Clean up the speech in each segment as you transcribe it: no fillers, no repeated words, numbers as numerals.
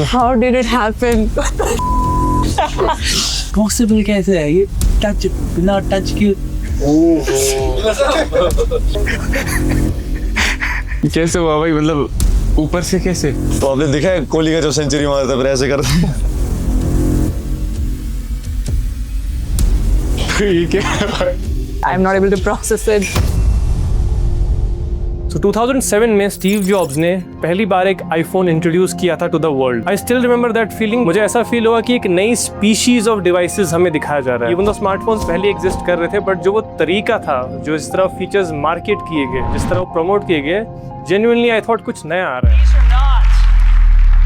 How did it happen? Possible कैसे है ये? टच बिना टच के कैसे हुआ भाई, मतलब ऊपर से कैसे? तो आपने देखा है कोहली का जो सेंचुरी मारता है फिर ऐसे करता है। ये क्या है भाई? I'm not able to process it. So 2007 में स्टीव जॉब्स ने पहली बार एक आईफोन इंट्रोड्यूस किया था to the world. I still remember that feeling. मुझे ऐसा फील हुआ कि एक नई स्पीशीज ऑफ डिवाइसेस हमें दिखाया जा रहा है। इवन दो स्मार्टफोन्स पहले एग्जिस्ट कर रहे थे, बट जो वो तरीका था, जो इस तरह फीचर्स मार्केट किए गए, जिस तरह वो प्रमोट किए गए, जेन्युइनली आई थॉट कुछ नया आ रहा है। These are not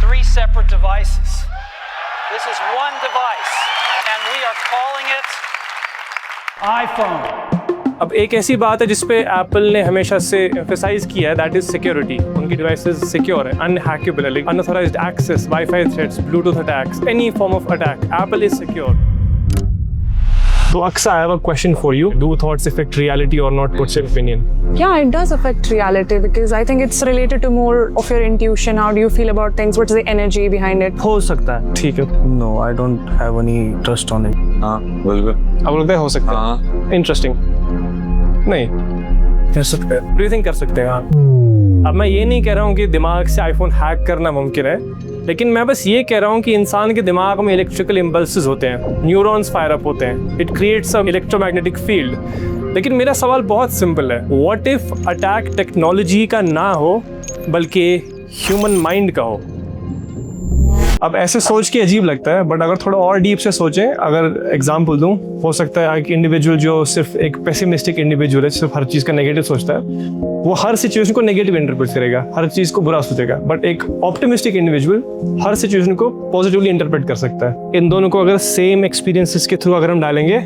three separate devices. This is one device, and we are calling it iPhone. अब एक ऐसी बात है जिसपे एप्पल ने हमेशा से एम्फेसाइज किया है, दैट इज सिक्योरिटी। उनकी डिवाइसेस सिक्योर है, अनहैकेबल है, unauthorized access, WiFi threats, Bluetooth attacks, any form of attack, Apple is secure. So Aksa, I have a question for you. Do thoughts affect reality or not? What's your opinion? Yeah, it does affect reality because I think it's related to more of your intuition. How do you feel about things? What's the energy behind it? हो सकता है, ठीक है। No I don't have any trust on it. हाँ बिल्कुल। अब लगता है हो सकता है। हाँ इंटरेस्टिंग। नहीं कर सकते हैं। Do you think कर सकते हैं? हाँ। अब मैं ये नहीं कह रहा हूँ कि दिमाग से आईफोन हैक करना मुमकिन है, लेकिन मैं बस ये कह रहा हूँ कि इंसान के दिमाग में इलेक्ट्रिकल इम्पल्सेस होते हैं, न्यूरॉन्स फायर अप होते हैं, it creates a electromagnetic field. लेकिन मेरा सवाल बहुत सिंपल है, व्हाट इफ अटैक टेक्नोलॉजी का ना हो बल्कि ह्यूमन माइंड का हो? अब ऐसे सोच के अजीब लगता है, बट अगर थोड़ा और डीप से सोचें, अगर एग्जांपल दूं, हो सकता है एक इंडिविजुअल जो सिर्फ एक पेसिमिस्टिक इंडिविजुअल है, सिर्फ हर चीज़ का नेगेटिव सोचता है, वो हर सिचुएशन को नेगेटिव इंटरप्रेट करेगा, हर चीज़ को बुरा सोचेगा। बट एक ऑप्टिमिस्टिक इंडिविजुअल हर सिचुएशन को पॉजिटिवली इंटरप्रेट कर सकता है। इन दोनों को अगर सेम एक्सपीरियंसेस के थ्रू अगर हम डालेंगे,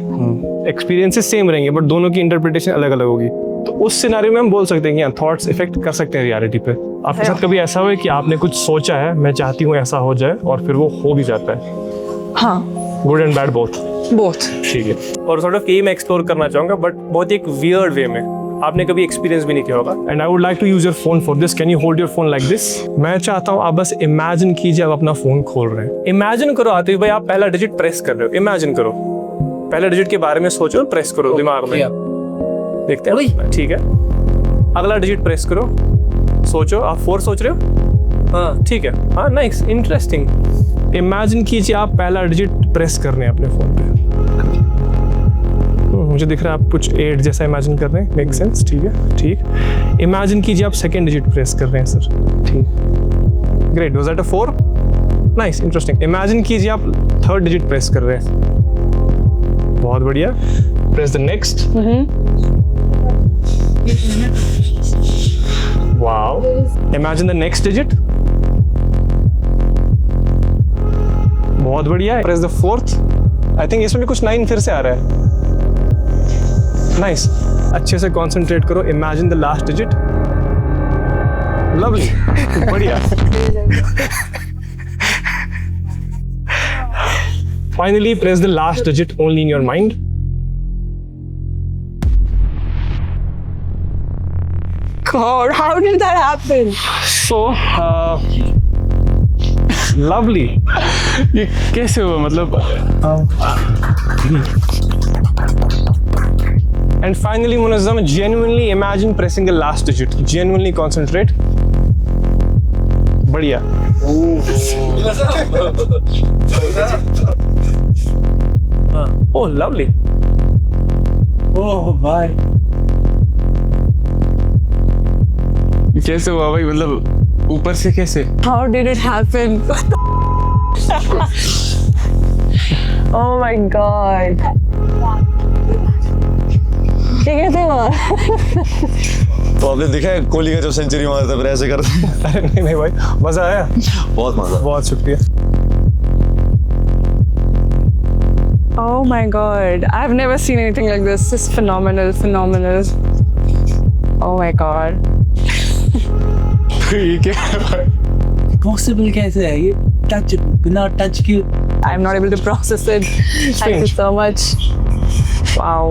एक्सपीरियंसेस सेम रहेंगे बट दोनों की इंटरप्रिटेशन अलग अलग होगी, तो उस सिनारियो में हम बोल सकते हैं कि थॉट्स इफेक्ट कर सकते हैं रियलिटी पे। आपके साथ कभी ऐसा हुआ कि आपने कुछ सोचा है, मैं चाहती हूँ ऐसा हो जाए, और फिर वो हो भी जाता है? हाँ, good and bad both? both. ठीक है। और सॉर्ट ऑफ यही मैं एक्सप्लोर करना चाहूँगा, बट बहुत एक वियर्ड वे में। आपने कभी एक्सपीरियंस भी नहीं किया होगा। And I would like to use your phone for this. Can you hold your phone like this? मैं चाहता हूँ आप बस इमेजिन कीजिए आप अपना फोन खोल रहे हैं। इमेजिन करो आतिफ भाई, आप पहला डिजिट प्रेस कर रहे हो। इमेजिन करो, पहले डिजिट के बारे में सोचो, प्रेस करो दिमाग में। देखते हैं, ठीक है। अगला डिजिट प्रेस करो, सोचो। आप 4 सोच रहे हो? हाँ ठीक है। हाँ नाइस, इंटरेस्टिंग। इमेजिन कीजिए आप पहला डिजिट प्रेस कर रहे हैं अपने फोन पे। मुझे दिख रहा है आप कुछ 8 जैसा इमेजिन कर रहे हैं। मेक सेंस, ठीक है, ठीक। इमेजिन कीजिए आप सेकंड डिजिट प्रेस कर रहे हैं सर। ठीक, great. Was that a 4? Nice, interesting. Imagine कीजिए आप थर्ड डिजिट प्रेस कर रहे हैं। बहुत बढ़िया। Press the next. Wow. Imagine the next digit. बहुत बढ़िया। Press the 4th. I think इसमें भी कुछ 9 फिर से आ रहा है। Nice. अच्छे से concentrate करो। Imagine the last digit. Lovely. बढ़िया। Finally, press the last digit only in your mind. God, how did that happen? So, lovely. ये कैसे हुआ, मतलब? And finally, Munazzam, genuinely imagine pressing the last digit. Genuinely concentrate. बढ़िया. Oh, lovely. ओह भाई, कैसे हुआ भाई, मतलब ऊपर से कैसे? How did it happen? Oh my God. ये कैसे हुआ? तो आपने देखा है कोहली का जो सेंचुरी मारता है फिर ऐसे करता है। अरे नहीं नहीं भाई, मजा आया। बहुत मजा। बहुत शुक्रिया। Oh my God. I've never seen anything like this. This is phenomenal, phenomenal. Oh my God. ये क्या है भाई? पॉसिबल कैसे है ये? टच बिना टच के I'm not able to process it. Thank you so much. Wow.